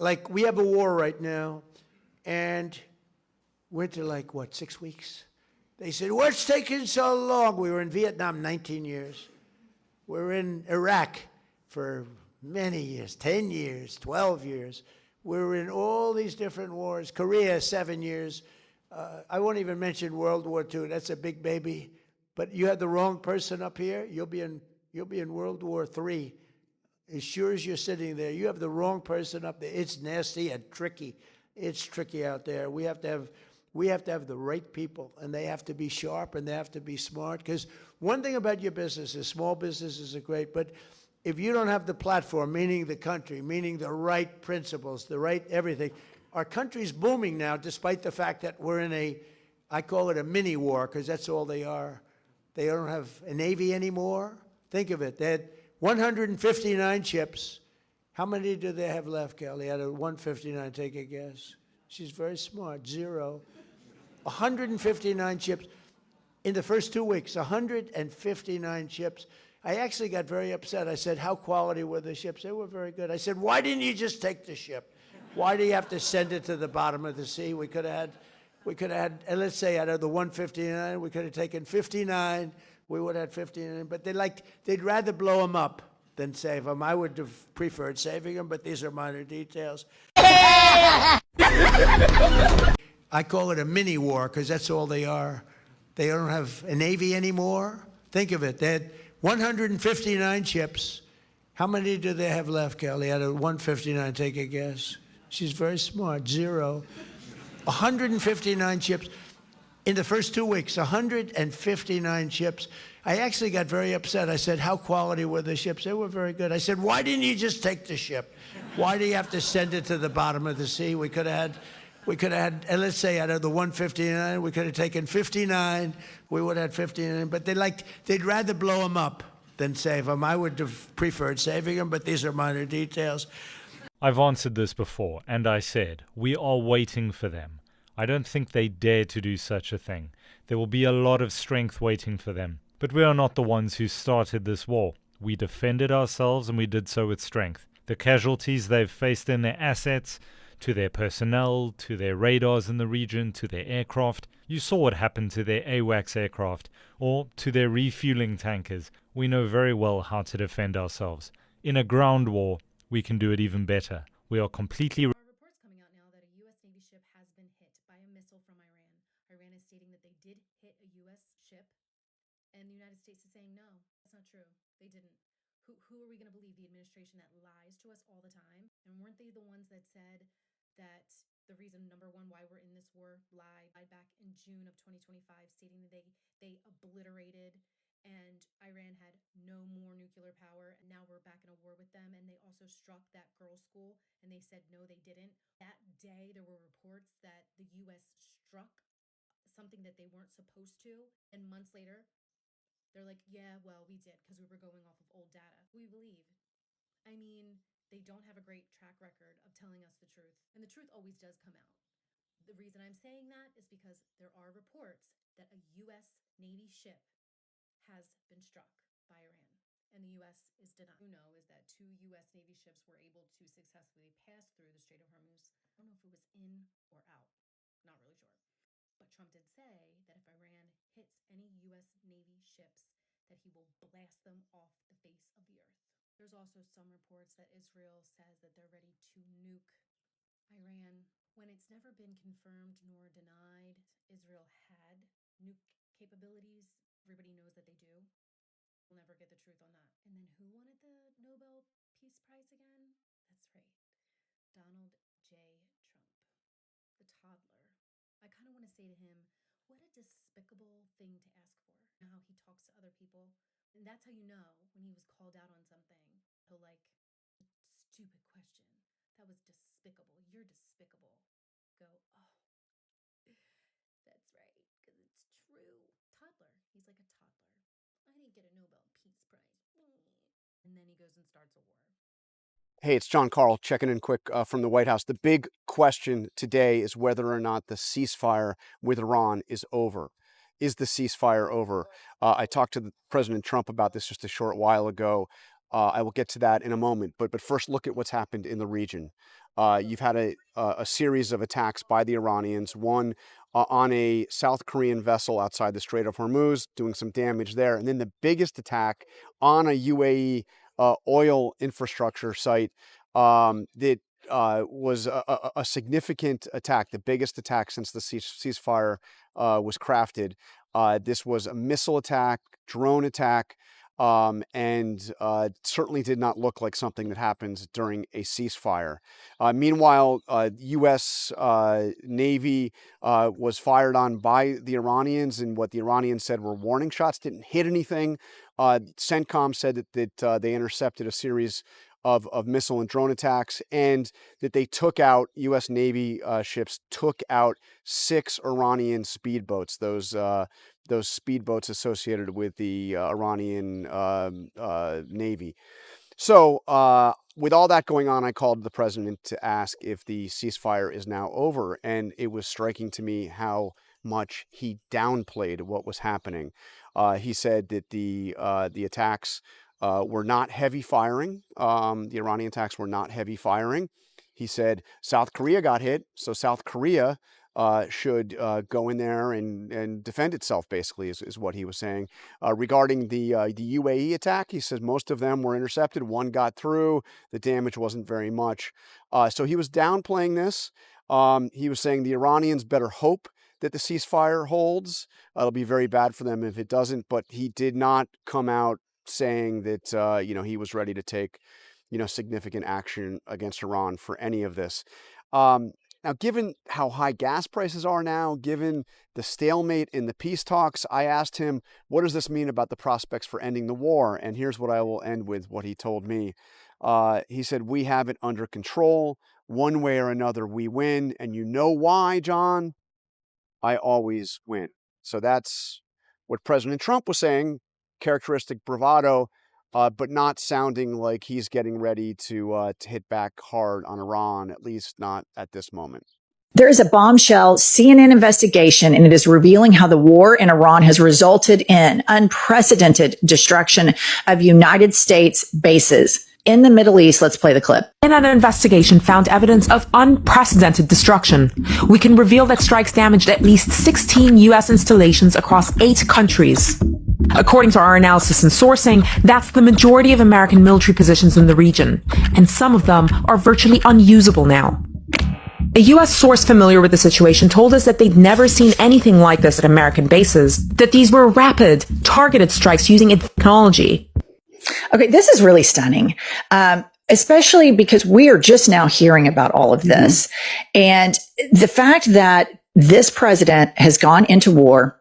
like we have a war right now, and went to like, what, 6 weeks? They said, what's taking so long? We were in Vietnam 19 years. We're in Iraq for many years, 10 years, 12 years. We're in all these different wars. Korea, 7 years. I won't even mention World War II. That's a big baby. But you had the wrong person up here, you'll be in World War III. As sure as you're sitting there, you have the wrong person up there. It's nasty and tricky. It's tricky out there. We have to have the right people, and they have to be sharp and they have to be smart. Because one thing about your business is small businesses are great, but if you don't have the platform, meaning the country, meaning the right principles, the right everything, our country's booming now, despite the fact that we're in I call it a mini war, because that's all they are. They don't have a Navy anymore. Think of it. They had 159 ships. How many do they have left, Kelly? Out of 159, take a guess. She's very smart. 0. 159 ships. In the first 2 weeks, 159 ships. I actually got very upset. I said, how quality were the ships? They were very good. I said, why didn't you just take the ship? Why do you have to send it to the bottom of the sea? We could have had, let's say out of the 159, we could have taken 59. We would have had 59. But they'd rather blow them up than save them. I would have preferred saving them, but these are minor details. I call it a mini war, because that's all they are. They don't have a Navy anymore. Think of it. They had 159 ships. How many do they have left, Kelly? Out of 159, take a guess. She's very smart. 0. 159 ships. In the first 2 weeks, 159 ships. I actually got very upset. I said, how quality were the ships? They were very good. I said, why didn't you just take the ship? Why do you have to send it to the bottom of the sea? We could have had, let's say out of the 159, we could have taken 59. We would have had 59. But they'd rather blow them up than save them. I would have preferred saving them, but these are minor details. I've answered this before, and I said, we are waiting for them. I don't think they dare to do such a thing. There will be a lot of strength waiting for them. But we are not the ones who started this war. We defended ourselves, and we did so with strength. The casualties they've faced in their assets, to their personnel, to their radars in the region, to their aircraft. You saw what happened to their AWACS aircraft, or to their refueling tankers. We know very well how to defend ourselves. In a ground war, we can do it even better. We are completely... There are reports coming out now that a U.S. Navy ship has been hit by a missile from Iran. Iran is stating that they did hit a U.S. ship, and the United States is saying, no, that's not true. They didn't. Who are we going to believe? The administration that lies to us all the time? And weren't they the ones that said that the reason, number one, why we're in this war, lied back in June of 2025, stating that they obliterated and Iran had no more nuclear power, and now we're back in a war with them, and they also struck that girls' school, and they said no, they didn't. That day, there were reports that the U.S. struck something that they weren't supposed to, and months later, they're like, yeah, well, we did, because we were going off of old data. We believe. I mean, they don't have a great track record of telling us the truth, and the truth always does come out. The reason I'm saying that is because there are reports that a U.S. Navy ship has been struck by Iran, and the U.S. is denying. You know, is that 2 U.S. Navy ships were able to successfully pass through the Strait of Hormuz. I don't know if it was in or out, not really sure. But Trump did say that if Iran hits any U.S. Navy ships, that he will blast them off the face of the earth. There's also some reports that Israel says that they're ready to nuke Iran. When it's never been confirmed nor denied, Israel had nuke capabilities. Everybody knows that they do. We'll never get the truth on that. And then who wanted the Nobel Peace Prize again? That's right. Donald J. Trump, the toddler. I kind of want to say to him, what a despicable thing to ask for. You know how he talks to other people? And that's how you know when he was called out on something. He'll stupid question. That was despicable. You're despicable. Go, oh, that's right, because it's true. Toddler. He's like a toddler. I didn't get a Nobel Peace Prize. And then he goes and starts a war. Hey, it's John Carl checking in quick from the White House. The big question today is whether or not the ceasefire with Iran is over. Is the ceasefire over? I talked to President Trump about this just a short while ago. I will get to that in a moment. But first, look at what's happened in the region. You've had a series of attacks by the Iranians, one on a South Korean vessel outside the Strait of Hormuz, doing some damage there. And then the biggest attack on a UAE oil infrastructure site that was a significant attack, the biggest attack since the ceasefire was crafted. This was a missile attack, drone attack, and certainly did not look like something that happens during a ceasefire. Meanwhile, U.S. Navy was fired on by the Iranians, and what the Iranians said were warning shots, didn't hit anything. CENTCOM said that they intercepted a series of missile and drone attacks, and that they took out, U.S. Navy ships took out 6 Iranian speedboats, those speedboats associated with the Iranian Navy. So with all that going on, I called the president to ask if the ceasefire is now over, and it was striking to me how much he downplayed what was happening. He said that the attacks were not heavy firing. The Iranian attacks were not heavy firing. He said South Korea got hit, so South Korea should go in there and defend itself, basically, is what he was saying. Regarding the UAE attack, he says most of them were intercepted. One got through. The damage wasn't very much. So he was downplaying this. He was saying the Iranians better hope that the ceasefire holds. It'll be very bad for them if it doesn't. But he did not come out saying that he was ready to take significant action against Iran for any of this. Now, given how high gas prices are now, given the stalemate in the peace talks, I asked him, what does this mean about the prospects for ending the war? And here's what I will end with, what he told me. He said, we have it under control. One way or another, we win. And you know why, John? I always win. So that's what President Trump was saying, characteristic bravado, but not sounding like he's getting ready to hit back hard on Iran, at least not at this moment. There is a bombshell CNN investigation, and it is revealing how the war in Iran has resulted in unprecedented destruction of United States bases in the Middle East. Let's play the clip. In an investigation found evidence of unprecedented destruction. We can reveal that strikes damaged at least 16 U.S. installations across 8 countries. According to our analysis and sourcing, that's the majority of American military positions in the region, and some of them are virtually unusable now. A U.S. source familiar with the situation told us that they'd never seen anything like this at American bases, that these were rapid, targeted strikes using technology. Okay, this is really stunning, especially because we are just now hearing about all of this. And the fact that this president has gone into war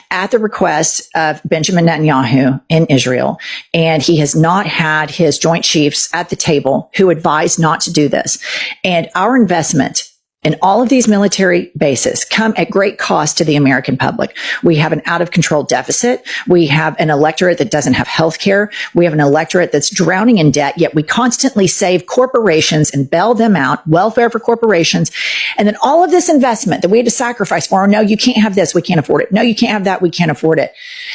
at the request of Benjamin Netanyahu in Israel, and he has not had his joint chiefs at the table who advised not to do this. And our investment in all of these military bases come at great cost to the American public. We have an out of control deficit. We have an electorate that doesn't have health care. We have an electorate that's drowning in debt, yet we constantly save corporations and bail them out, welfare for corporations. And then all of this investment that we had to sacrifice for, no, you can't have this, we can't afford it. No, you can't have that, we can't afford it.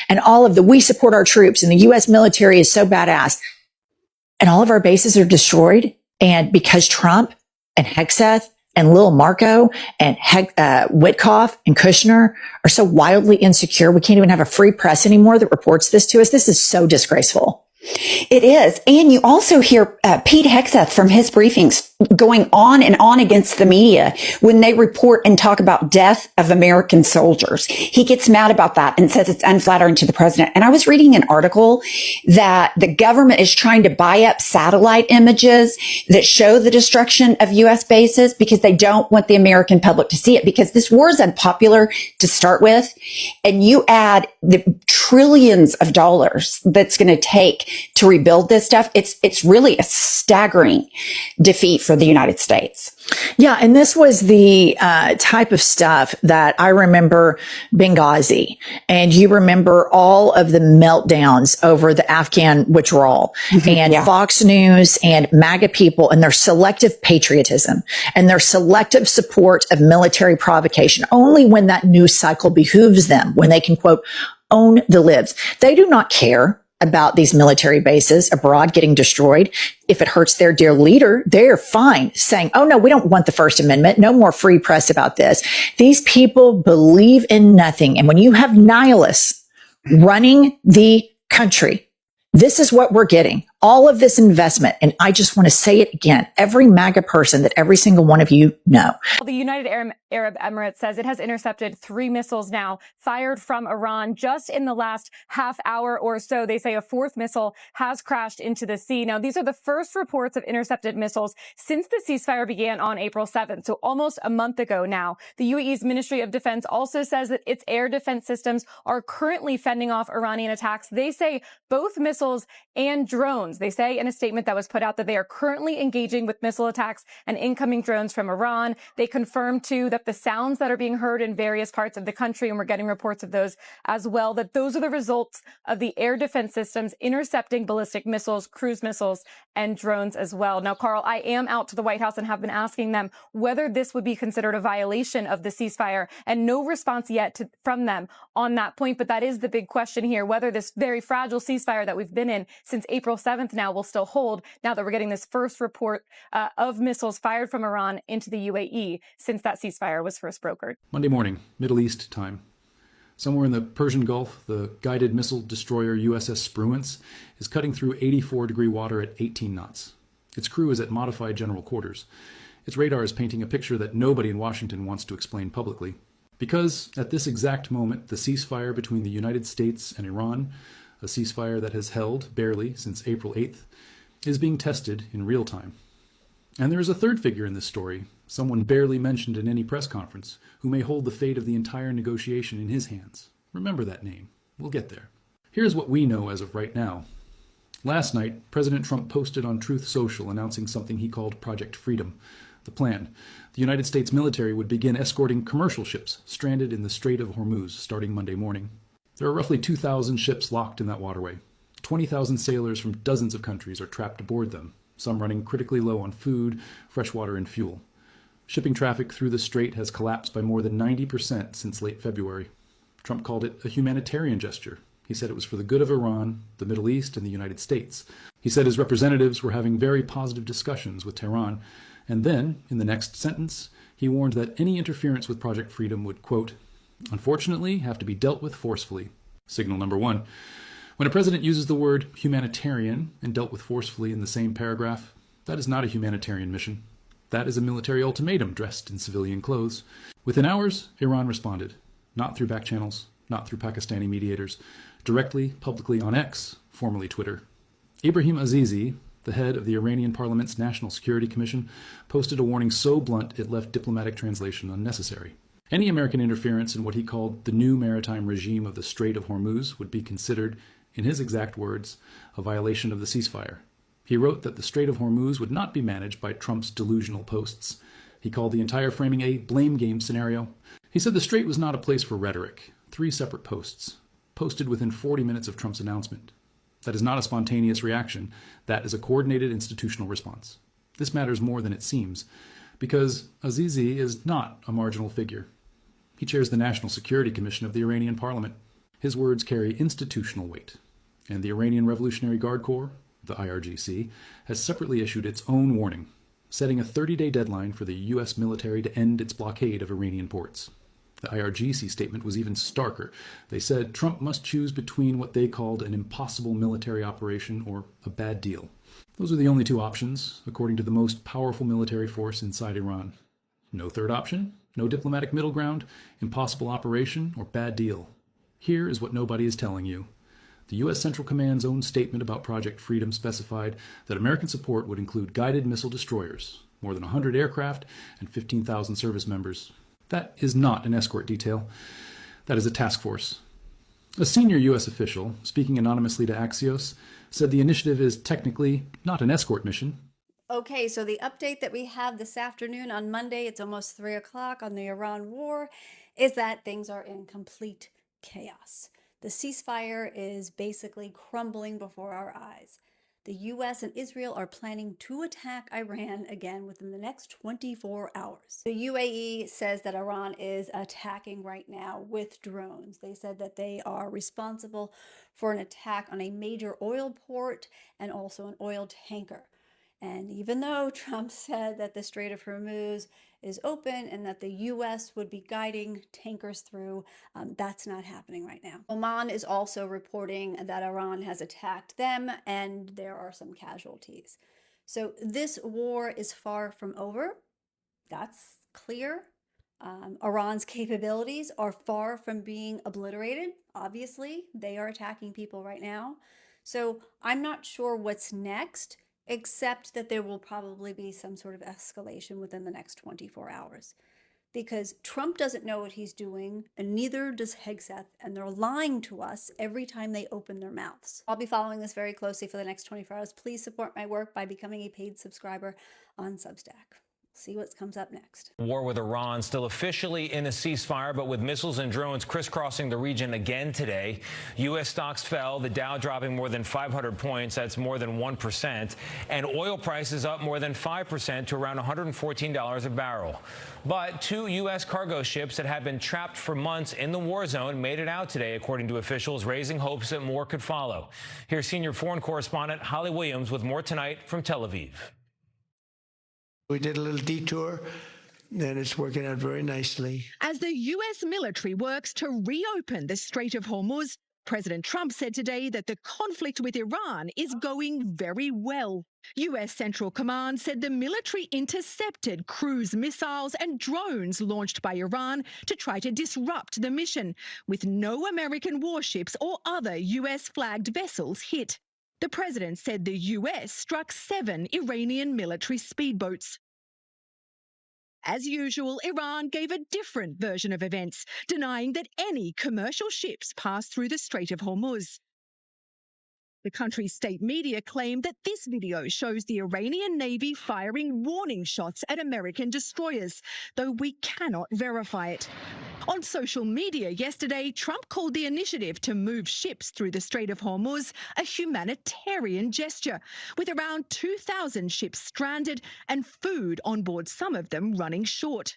And all of the, we support our troops and the U.S. military is so badass. And all of our bases are destroyed. And because Trump and Hegseth and Lil Marco and Witkoff and Kushner are so wildly insecure, we can't even have a free press anymore that reports this to us. This is so disgraceful. It is. And you also hear Pete Hegseth from his briefings going on and on against the media when they report and talk about death of American soldiers. He gets mad about that and says it's unflattering to the president. And I was reading an article that the government is trying to buy up satellite images that show the destruction of U.S. bases because they don't want the American public to see it, because this war is unpopular to start with. And you add the trillions of dollars that's going to take to rebuild this stuff. It's really a staggering defeat for the United States. Yeah. And this was the type of stuff that I remember Benghazi, and you remember all of the meltdowns over the Afghan withdrawal and Fox News and MAGA people and their selective patriotism and their selective support of military provocation only when that news cycle behooves them, when they can, quote, own the libs. They do not care about these military bases abroad getting destroyed. If it hurts their dear leader, they're fine saying, oh no, we don't want the First Amendment. No more free press about this. These people believe in nothing. And when you have nihilists running the country, this is what we're getting. All of this investment. And I just want to say it again. Every MAGA person that every single one of you know. Well, the United Arab Emirates says it has intercepted 3 missiles now fired from Iran just in the last half hour or so. They say a 4th missile has crashed into the sea. Now, these are the first reports of intercepted missiles since the ceasefire began on April 7th, so almost a month ago now. The UAE's Ministry of Defense also says that its air defense systems are currently fending off Iranian attacks. They say both missiles and drones. They say in a statement that was put out that they are currently engaging with missile attacks and incoming drones from Iran. They confirmed, too, that the sounds that are being heard in various parts of the country, and we're getting reports of those as well, that those are the results of the air defense systems intercepting ballistic missiles, cruise missiles, and drones as well. Now, Carl, I am out to the White House and have been asking them whether this would be considered a violation of the ceasefire, and no response yet from them on that point. But that is the big question here, whether this very fragile ceasefire that we've been in since April 7th now will still hold, now that we're getting this first report of missiles fired from Iran into the UAE since that ceasefire was first brokered. Monday morning, Middle East time. Somewhere in the Persian Gulf, the guided missile destroyer USS Spruance is cutting through 84-degree water at 18 knots. Its crew is at modified general quarters. Its radar is painting a picture that nobody in Washington wants to explain publicly. Because at this exact moment, the ceasefire between the United States and Iran, a ceasefire that has held barely since April 8th, is being tested in real time. And there is a third figure in this story, someone barely mentioned in any press conference, who may hold the fate of the entire negotiation in his hands. Remember that name. We'll get there. Here's what we know as of right now. Last night, President Trump posted on Truth Social announcing something he called Project Freedom. The plan: the United States military would begin escorting commercial ships stranded in the Strait of Hormuz starting Monday morning. There are roughly 2,000 ships locked in that waterway. 20,000 sailors from dozens of countries are trapped aboard them, some running critically low on food, fresh water, and fuel. Shipping traffic through the strait has collapsed by more than 90% since late February. Trump called it a humanitarian gesture. He said it was for the good of Iran, the Middle East, and the United States. He said his representatives were having very positive discussions with Tehran. And then, in the next sentence, he warned that any interference with Project Freedom would, quote, unfortunately have to be dealt with forcefully. Signal number one. When a president uses the word humanitarian and dealt with forcefully in the same paragraph, that is not a humanitarian mission. That is a military ultimatum dressed in civilian clothes. Within hours, Iran responded. Not through back channels, not through Pakistani mediators. Directly, publicly on X, formerly Twitter. Ibrahim Azizi, the head of the Iranian Parliament's National Security Commission, posted a warning so blunt it left diplomatic translation unnecessary. Any American interference in what he called the new maritime regime of the Strait of Hormuz would be considered, in his exact words, a violation of the ceasefire. He wrote that the Strait of Hormuz would not be managed by Trump's delusional posts. He called the entire framing a blame game scenario. He said the strait was not a place for rhetoric. 3 separate posts, posted within 40 minutes of Trump's announcement. That is not a spontaneous reaction. That is a coordinated institutional response. This matters more than it seems, because Azizi is not a marginal figure. He chairs the National Security Commission of the Iranian Parliament. His words carry institutional weight. And the Iranian Revolutionary Guard Corps, the IRGC, has separately issued its own warning, setting a 30-day deadline for the U.S. military to end its blockade of Iranian ports. The IRGC statement was even starker. They said Trump must choose between what they called an impossible military operation or a bad deal. Those are the only 2 options, according to the most powerful military force inside Iran. No third option, no diplomatic middle ground, impossible operation, or bad deal. Here is what nobody is telling you. The U.S. Central Command's own statement about Project Freedom specified that American support would include guided missile destroyers, more than 100 aircraft, and 15,000 service members. That is not an escort detail. That is a task force. A senior U.S. official, speaking anonymously to Axios, said the initiative is technically not an escort mission. Okay, so the update that we have this afternoon on Monday, it's almost 3 o'clock on the Iran war, is that things are in complete chaos. The ceasefire is basically crumbling before our eyes. The U.S. and Israel are planning to attack Iran again within the next 24 hours. The UAE says that Iran is attacking right now with drones. They said that they are responsible for an attack on a major oil port and also an oil tanker. And even though Trump said that the Strait of Hormuz is open and that the U.S. would be guiding tankers through, that's not happening right now. Oman is also reporting that Iran has attacked them and there are some casualties. So this war is far from over. That's clear. Iran's capabilities are far from being obliterated. Obviously, they are attacking people right now. So I'm not sure what's next, except that there will probably be some sort of escalation within the next 24 hours. Because Trump doesn't know what he's doing, and neither does Hegseth, and they're lying to us every time they open their mouths. I'll be following this very closely for the next 24 hours. Please support my work by becoming a paid subscriber on Substack. See what comes up next. War with Iran still officially in a ceasefire, but with missiles and drones crisscrossing the region again today. U.S. stocks fell, the Dow dropping more than 500 points. That's more than 1%. And oil prices up more than 5% to around $114 a barrel. But two U.S. cargo ships that had been trapped for months in the war zone made it out today, according to officials, raising hopes that more could follow. Here's senior foreign correspondent Holly Williams with more tonight from Tel Aviv. We did a little detour, and it's working out very nicely. As the U.S. military works to reopen the Strait of Hormuz, President Trump said today that the conflict with Iran is going very well. U.S. Central Command said the military intercepted cruise missiles and drones launched by Iran to try to disrupt the mission, with no American warships or other U.S.-flagged vessels hit. The president said the U.S. struck 7 Iranian military speedboats. As usual, Iran gave a different version of events, denying that any commercial ships passed through the Strait of Hormuz. The country's state media claimed that this video shows the Iranian Navy firing warning shots at American destroyers, though we cannot verify it. On social media yesterday, Trump called the initiative to move ships through the Strait of Hormuz a humanitarian gesture, with around 2,000 ships stranded and food on board some of them running short.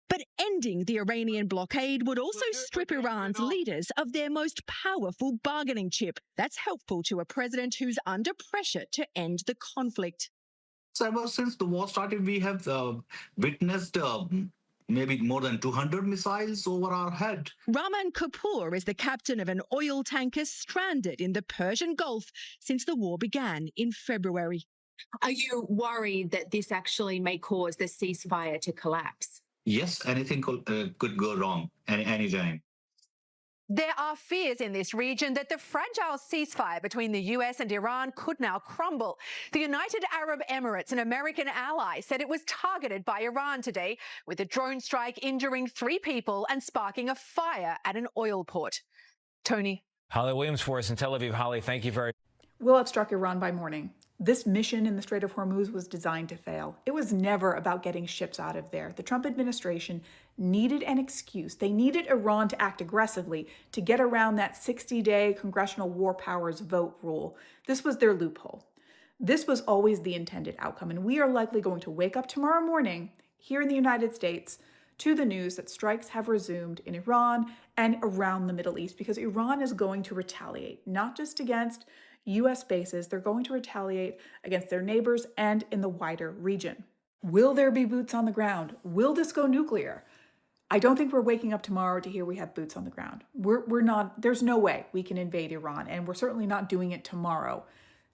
But ending the Iranian blockade would also strip Iran's leaders of their most powerful bargaining chip. That's helpful to a president who's under pressure to end the conflict. So ever since the war started, we have witnessed maybe more than 200 missiles over our head. Rahman Kapoor is the captain of an oil tanker stranded in the Persian Gulf since the war began in February. Are you worried that this actually may cause the ceasefire to collapse? Yes, anything could go wrong anytime. There are fears in this region that the fragile ceasefire between the US and Iran could now crumble. The United Arab Emirates, an American ally, said it was targeted by Iran today, with a drone strike injuring 3 people and sparking a fire at an oil port. Tony. Holly Williams for us in Tel Aviv. Holly, thank you very much. We'll have struck Iran by morning. This mission in the Strait of Hormuz was designed to fail. It was never about getting ships out of there. The Trump administration needed an excuse. They needed Iran to act aggressively to get around that 60-day congressional war powers vote rule. This was their loophole. This was always the intended outcome, and we are likely going to wake up tomorrow morning here in the United States to the news that strikes have resumed in Iran and around the Middle East, because Iran is going to retaliate, not just against U.S. bases, they're going to retaliate against their neighbors and in the wider region. Will there be boots on the ground? Will this go nuclear? I don't think we're waking up tomorrow to hear we have boots on the ground. We're not, there's no way we can invade Iran, and we're certainly not doing it tomorrow.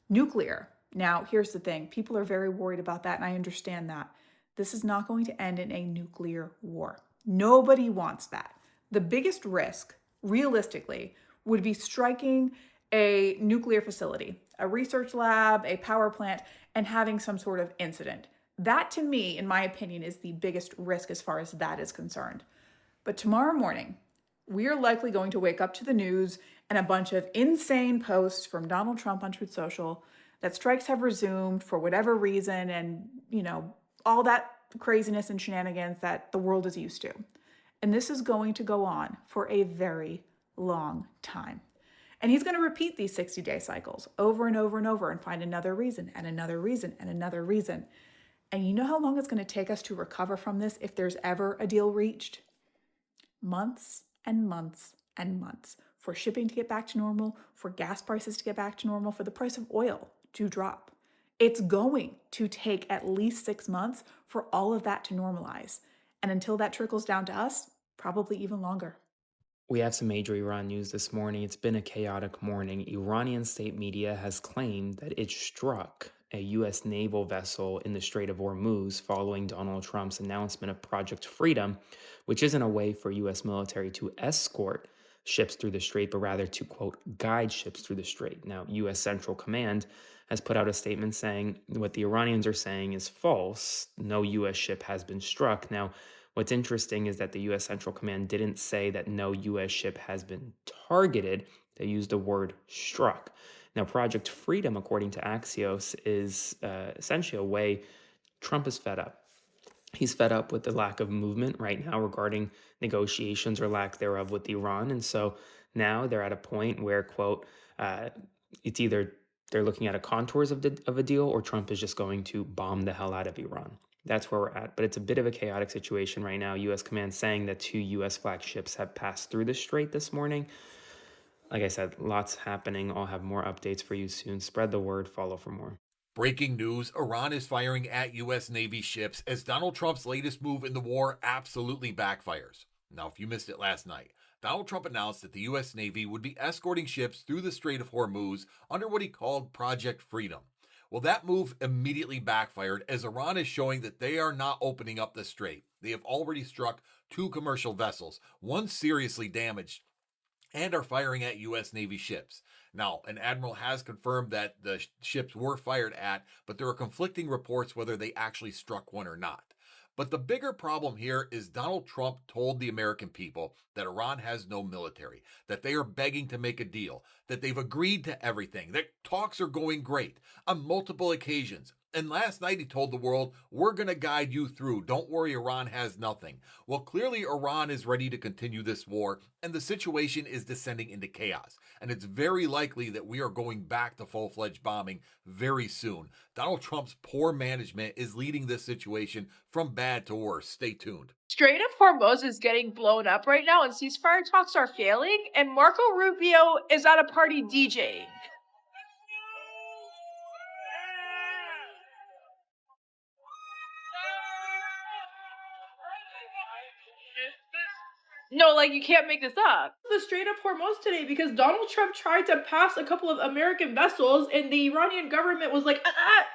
Nuclear. Now, here's the thing. People are very worried about that, and I understand that. This is not going to end in a nuclear war. Nobody wants that. The biggest risk, realistically, would be striking a nuclear facility, a research lab, a power plant, and having some sort of incident. That, to me, in my opinion, is the biggest risk as far as that is concerned. But tomorrow morning, we are likely going to wake up to the news and a bunch of insane posts from Donald Trump on Truth Social that strikes have resumed for whatever reason, and, you know, all that craziness and shenanigans that the world is used to. And this is going to go on for a very long time. And he's going to repeat these 60-day cycles over and over and over and find another reason and another reason and another reason. And you know how long it's going to take us to recover from this if there's ever a deal reached? Months and months and months for shipping to get back to normal, for gas prices to get back to normal, for the price of oil to drop. It's going to take at least 6 months for all of that to normalize. And until that trickles down to us, probably even longer. We have some major Iran news this morning. It's been a chaotic morning. Iranian state media has claimed that it struck a U.S. naval vessel in the Strait of Hormuz following Donald Trump's announcement of Project Freedom, which isn't a way for U.S. military to escort ships through the strait, but rather to, quote, guide ships through the strait. Now, U.S. Central Command has put out a statement saying what the Iranians are saying is false. No U.S. ship has been struck. Now, what's interesting is that the U.S. Central Command didn't say that no U.S. ship has been targeted. They used the word struck. Now, Project Freedom, according to Axios, is essentially a way Trump is fed up. He's fed up with the lack of movement right now regarding negotiations or lack thereof with Iran. And so now they're at a point where, quote, it's either they're looking at a contours of a deal or Trump is just going to bomb the hell out of Iran. That's where we're at. But it's a bit of a chaotic situation right now. U.S. command saying that 2 U.S. flagged ships have passed through the strait this morning. Like I said, lots happening. I'll have more updates for you soon. Spread the word. Follow for more. Breaking news, Iran is firing at U.S. Navy ships as Donald Trump's latest move in the war absolutely backfires. Now, if you missed it last night, Donald Trump announced that the U.S. Navy would be escorting ships through the Strait of Hormuz under what he called Project Freedom. Well, that move immediately backfired as Iran is showing that they are not opening up the strait. They have already struck 2 commercial vessels, one seriously damaged, and are firing at U.S. Navy ships. Now, an admiral has confirmed that the ships were fired at, but there are conflicting reports whether they actually struck one or not. But the bigger problem here is Donald Trump told the American people that Iran has no military, that they are begging to make a deal, that they've agreed to everything, that talks are going great on multiple occasions. And last night he told the world, we're going to guide you through. Don't worry, Iran has nothing. Well, clearly Iran is ready to continue this war, and the situation is descending into chaos. And it's very likely that we are going back to full-fledged bombing very soon. Donald Trump's poor management is leading this situation from bad to worse. Stay tuned. Strait of Hormuz is getting blown up right now, and ceasefire talks are failing, and Marco Rubio is at a party DJing. No, like, you can't make this up. The Strait of Hormuz today because Donald Trump tried to pass a couple of American vessels and the Iranian government was like,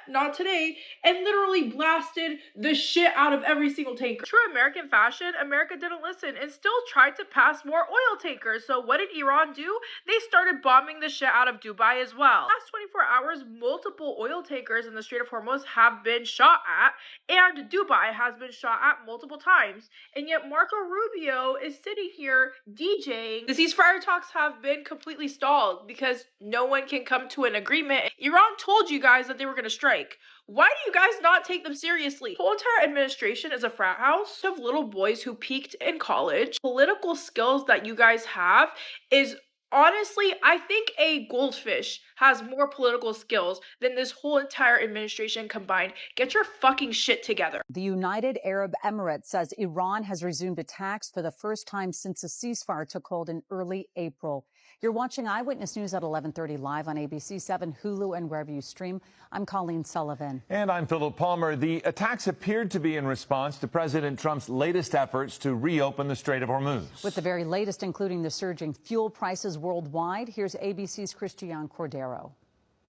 not today, and literally blasted the shit out of every single tanker. True American fashion, America didn't listen and still tried to pass more oil tankers. So what did Iran do? They started bombing the shit out of Dubai as well. Last 24 hours, multiple oil tankers in the Strait of Hormuz have been shot at, and Dubai has been shot at multiple times. And yet Marco Rubio is sitting here DJing. The ceasefire talks have been completely stalled because no one can come to an agreement. Iran told you guys that they were going to strike. Why do you guys not take them seriously? The whole entire administration is a frat house of little boys who peaked in college. Political skills that you guys have is honestly, I think a goldfish has more political skills than this whole entire administration combined. Get your fucking shit together. The United Arab Emirates says Iran has resumed attacks for the first time since a ceasefire took hold in early April. You're watching Eyewitness News at 11:30 live on ABC 7, Hulu, and wherever you stream. I'm Colleen Sullivan. And I'm Philip Palmer. The attacks appeared to be in response to President Trump's latest efforts to reopen the Strait of Hormuz. With the very latest, including the surging fuel prices worldwide, here's ABC's Christiane Cordero.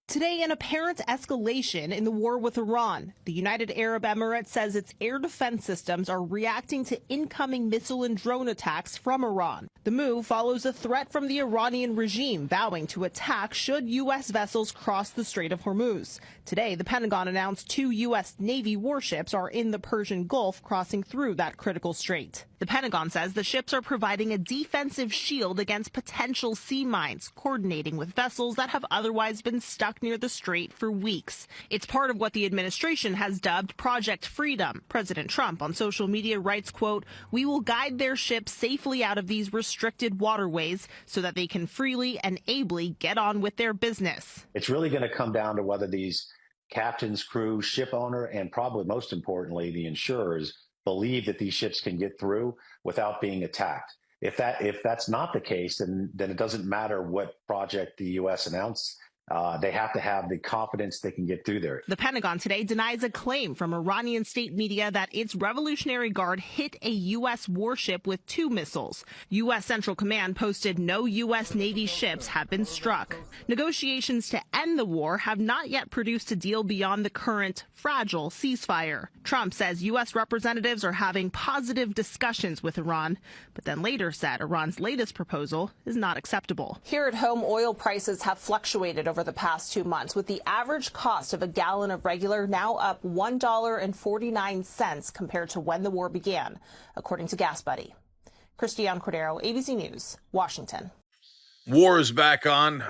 Today, an apparent escalation in the war with Iran. The United Arab Emirates says its air defense systems are reacting to incoming missile and drone attacks from Iran. The move follows a threat from the Iranian regime vowing to attack should U.S. vessels cross the Strait of Hormuz. Today, the Pentagon announced 2 U.S. Navy warships are in the Persian Gulf crossing through that critical strait. The Pentagon says the ships are providing a defensive shield against potential sea mines, coordinating with vessels that have otherwise been stuck stuck near the strait for weeks. It's part of what the administration has dubbed Project Freedom. President Trump on social media writes, quote, "We will guide their ships safely out of these restricted waterways so that they can freely and ably get on with their business." It's really going to come down to whether these captains, crew, ship owner, and probably most importantly, the insurers believe that these ships can get through without being attacked. If that's not the case, then it doesn't matter what project the U.S. announced. They have to have the confidence they can get through there. The Pentagon today denies a claim from Iranian state media that its Revolutionary Guard hit a U.S. warship with 2 missiles. U.S. Central Command posted no U.S. Navy ships have been struck. Negotiations to end the war have not yet produced a deal beyond the current fragile ceasefire. Trump says U.S. representatives are having positive discussions with Iran, but then later said Iran's latest proposal is not acceptable. Here at home, oil prices have fluctuated over the past 2 months, with the average cost of a gallon of regular now up $1.49 compared to when the war began, according to Gas Buddy. Christiane Cordero, ABC News, Washington. War is back on.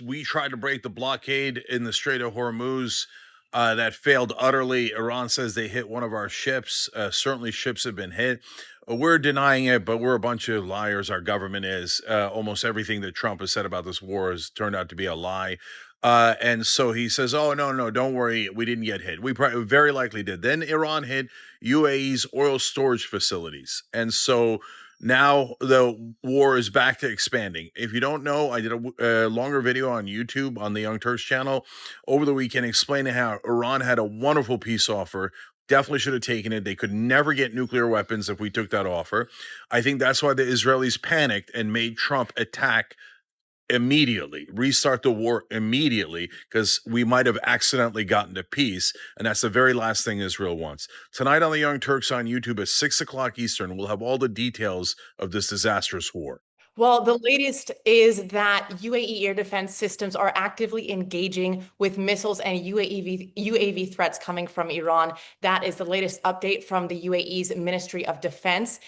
We tried to break the blockade in the Strait of Hormuz. That failed utterly. Iran says they hit one of our ships. Certainly ships have been hit. We're denying it, but we're a bunch of liars. Our government is. Almost everything that Trump has said about this war has turned out to be a lie. And so he says, oh, no, don't worry. We didn't get hit. We very likely did. Then Iran hit UAE's oil storage facilities. And so now the war is back to expanding. If you don't know, I did a longer video on YouTube on the Young Turks channel over the weekend explaining how Iran had a wonderful peace offer. Definitely should have taken it. They could never get nuclear weapons if we took that offer. I think that's why the Israelis panicked and made Trump attack immediately, restart the war immediately, because we might have accidentally gotten to peace. And that's the very last thing Israel wants. Tonight on the Young Turks on YouTube at 6 o'clock Eastern, we'll have all the details of this disastrous war. Well, the latest is that UAE air defense systems are actively engaging with missiles and UAV threats coming from Iran. That is the latest update from the UAE's Ministry of Defense.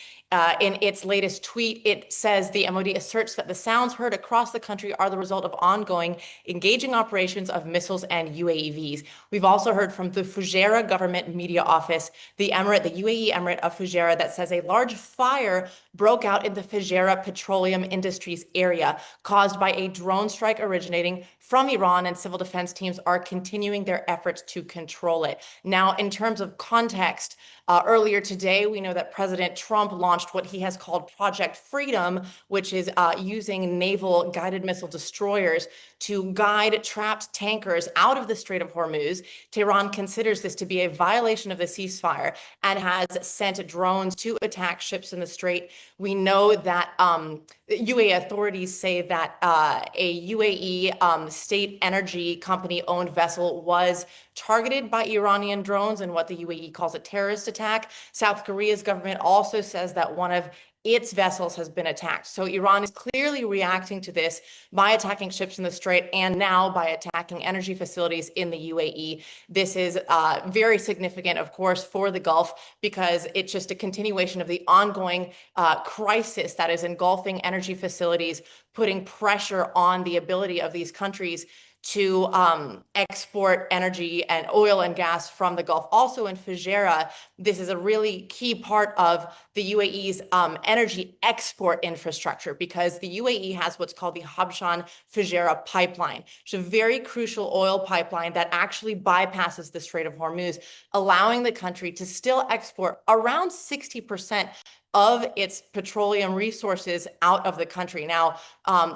In its latest tweet, it says the MOD asserts that the sounds heard across the country are the result of ongoing engaging operations of missiles and UAVs. We've also heard from the Fujairah government media office, the UAE Emirate of Fujairah, that says a large fire broke out in the Fujairah petroleum industries area caused by a drone strike originating from Iran, and civil defense teams are continuing their efforts to control it. Now, in terms of context, earlier today, we know that President Trump launched what he has called Project Freedom, which is using naval guided missile destroyers to guide trapped tankers out of the Strait of Hormuz. Tehran considers this to be a violation of the ceasefire and has sent drones to attack ships in the strait. We know that UAE authorities say that a UAE state energy company owned vessel was targeted by Iranian drones in what the UAE calls a terrorist attack. South Korea's government also says that one of its vessels has been attacked. So Iran is clearly reacting to this by attacking ships in the strait and now by attacking energy facilities in the UAE. This is very significant, of course, for the Gulf, because it's just a continuation of the ongoing crisis that is engulfing energy facilities, putting pressure on the ability of these countries to export energy and oil and gas from the Gulf. Also in Fujairah, this is a really key part of the UAE's energy export infrastructure, because the UAE has what's called the Habshan-Fujairah pipeline. It's a very crucial oil pipeline that actually bypasses the Strait of Hormuz, allowing the country to still export around 60% of its petroleum resources out of the country. Now,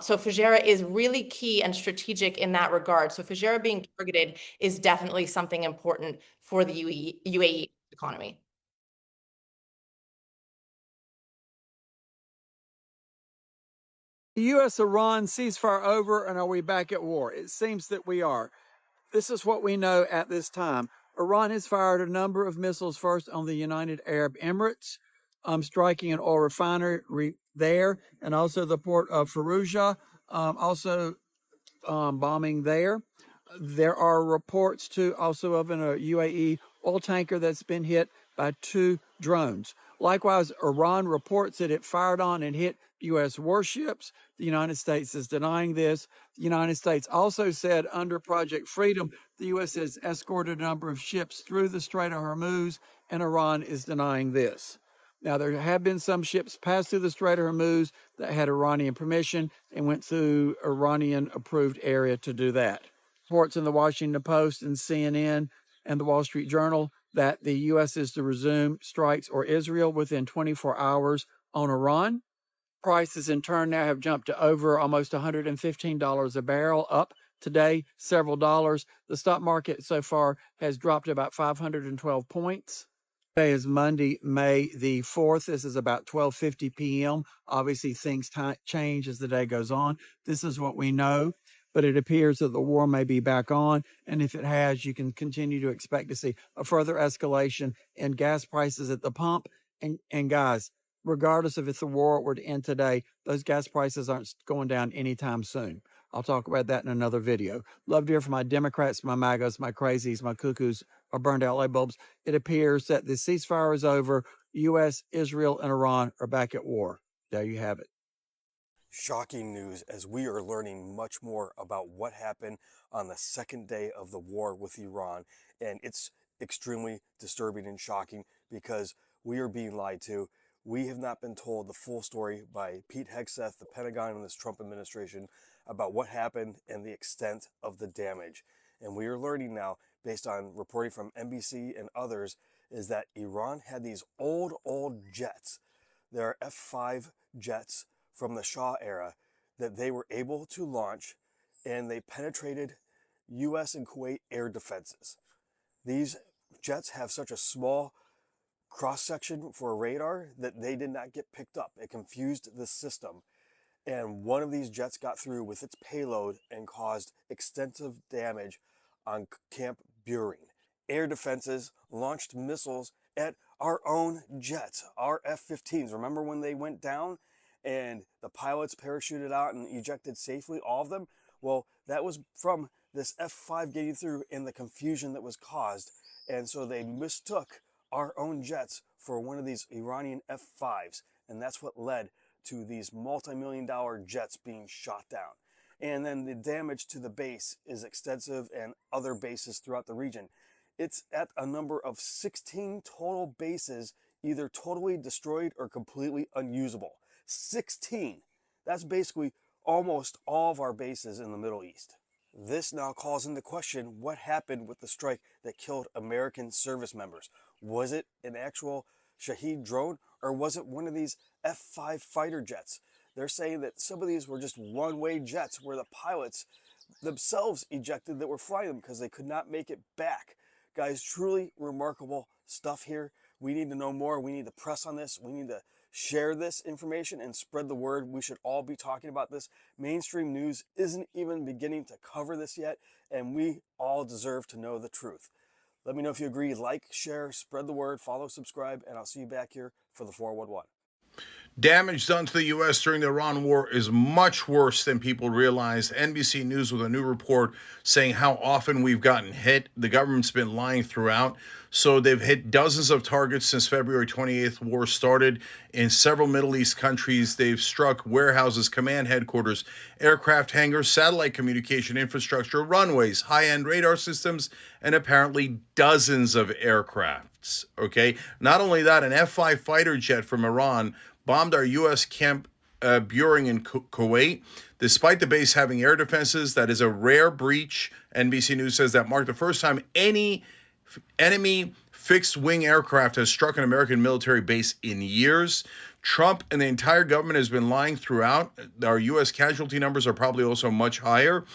so Fujairah is really key and strategic in that regard. So Fujairah being targeted is definitely something important for the UAE economy. The U.S.-Iran ceasefire over, and are we back at war? It seems that we are. This is what we know at this time. Iran has fired a number of missiles, first on the United Arab Emirates, striking an oil refinery there, and also the port of Fallujah, also bombing there. There are reports too also of a UAE oil tanker that's been hit by 2 drones. Likewise, Iran reports that it fired on and hit U.S. warships. The United States is denying this. The United States also said under Project Freedom, the U.S. has escorted a number of ships through the Strait of Hormuz, and Iran is denying this. Now, there have been some ships pass through the Strait of Hormuz that had Iranian permission and went through Iranian-approved area to do that. Reports in the Washington Post and CNN and the Wall Street Journal that the U.S. is to resume strikes or Israel within 24 hours on Iran. Prices in turn now have jumped to over almost $115 a barrel, up today several dollars. The stock market so far has dropped about 512 points. Today is Monday, May the 4th. This is about 12:50 p.m. Obviously, things change as the day goes on. This is what we know, but it appears that the war may be back on. And if it has, you can continue to expect to see a further escalation in gas prices at the pump. And guys, regardless of if the war were to end today, those gas prices aren't going down anytime soon. I'll talk about that in another video. Love to hear from my Democrats, my MAGAs, my crazies, my cuckoos, or burned out light bulbs. It appears that the ceasefire is over. U.S., Israel, and Iran are back at war. There you have it. Shocking news as we are learning much more about what happened on the second day of the war with Iran. And it's extremely disturbing and shocking because we are being lied to. We have not been told the full story by Pete Hegseth, the Pentagon, and this Trump administration about what happened and the extent of the damage. And we are learning now, based on reporting from NBC and others, is that Iran had these old jets. There are F-5 jets from the Shah era that they were able to launch, and they penetrated U.S. and Kuwait air defenses. These jets have such a small cross-section for a radar that they did not get picked up. It confused the system. And one of these jets got through with its payload and caused extensive damage on Camp Buehring. Air defenses launched missiles at our own jets, our F-15s. Remember when they went down and the pilots parachuted out and ejected safely, all of them? Well, that was from this F-5 getting through and the confusion that was caused. And so they mistook our own jets for one of these Iranian F-5s. And that's what led to these multi-million-dollar jets being shot down. And then the damage to the base is extensive and other bases throughout the region. It's at a number of 16 total bases, either totally destroyed or completely unusable. 16. That's basically almost all of our bases in the Middle East. This now calls into question what happened with the strike that killed American service members. Was it an actual Shahed drone, or was it one of these F-5 fighter jets? They're saying that some of these were just one-way jets where the pilots themselves ejected that were flying them because they could not make it back. Guys, truly remarkable stuff here. We need to know more. We need to press on this. We need to share this information and spread the word. We should all be talking about this. Mainstream news isn't even beginning to cover this yet, and we all deserve to know the truth. Let me know if you agree. Like, share, spread the word, follow, subscribe, and I'll see you back here for the 411. Damage done to the U.S. during the Iran war is much worse than people realize. NBC News with a new report saying how often we've gotten hit. The government's been lying throughout. So they've hit dozens of targets since February 28th war started. In several Middle East countries, they've struck warehouses, command headquarters, aircraft hangars, satellite communication infrastructure, runways, high-end radar systems, and apparently dozens of aircrafts. Okay? Not only that, an F-5 fighter jet from Iran bombed our U.S. Camp Buehring in Kuwait. Despite the base having air defenses, that is a rare breach. NBC News says that marked the first time any enemy fixed-wing aircraft has struck an American military base in years. Trump and the entire government has been lying throughout. Our U.S. casualty numbers are probably also much higher.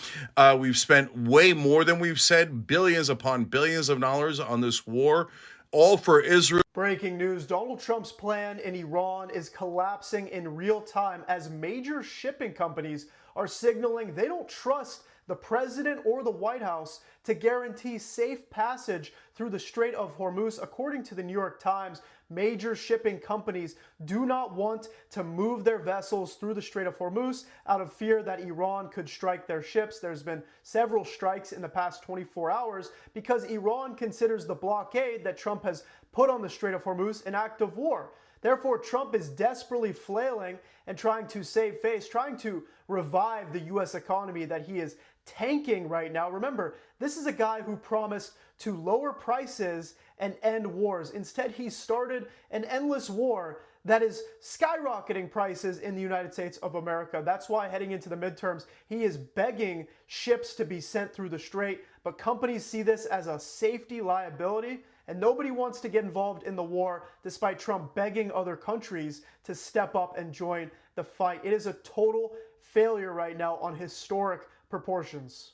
We've spent way more than we've said, billions upon billions of dollars on this war, all for Israel. Breaking news, Donald Trump's plan in Iran is collapsing in real time as major shipping companies are signaling they don't trust the president or the White House to guarantee safe passage through the Strait of Hormuz. According to the New York Times, major shipping companies do not want to move their vessels through the Strait of Hormuz out of fear that Iran could strike their ships. There's been several strikes in the past 24 hours because Iran considers the blockade that Trump has put on the Strait of Hormuz an act of war. Therefore, Trump is desperately flailing and trying to save face, trying to revive the U.S. economy that he is tanking right now. Remember, this is a guy who promised to lower prices and end wars. Instead, he started an endless war that is skyrocketing prices in the United States of America. That's why heading into the midterms, he is begging ships to be sent through the strait, but companies see this as a safety liability, and nobody wants to get involved in the war despite Trump begging other countries to step up and join the fight. It is a total failure right now on historic proportions.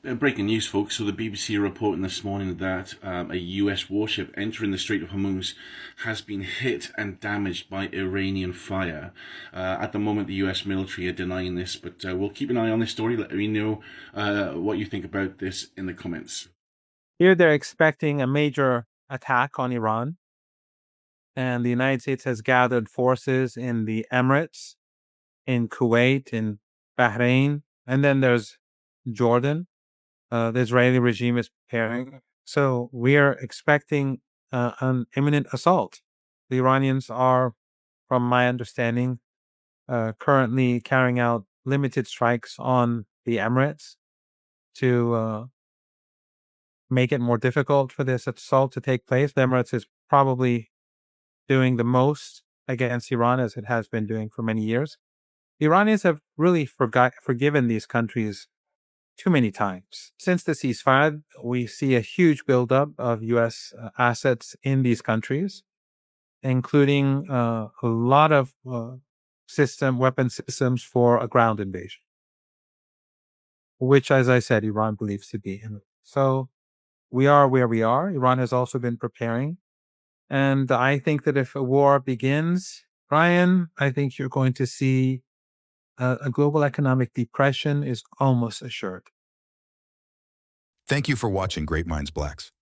Breaking news, folks. So the BBC are reporting this morning that a US warship entering the Strait of Hormuz has been hit and damaged by Iranian fire. At the moment, the US military are denying this, but we'll keep an eye on this story. Let me know what you think about this in the comments. Here they're expecting a major attack on Iran. And the United States has gathered forces in the Emirates, in Kuwait, in Bahrain, and then there's Jordan. The Israeli regime is preparing. So we are expecting an imminent assault. The Iranians are, from my understanding, currently carrying out limited strikes on the Emirates to make it more difficult for this assault to take place. The Emirates is probably doing the most against Iran, as it has been doing for many years. The Iranians have really forgiven these countries too many times. Since the ceasefire, we see a huge buildup of U.S. assets in these countries, including a lot of weapon systems for a ground invasion, which, as I said, Iran believes to be. So we are where we are. Iran has also been preparing. And I think that if a war begins, Brian, I think you're going to see a global economic depression is almost assured. Thank you for watching Great Minds Blacks.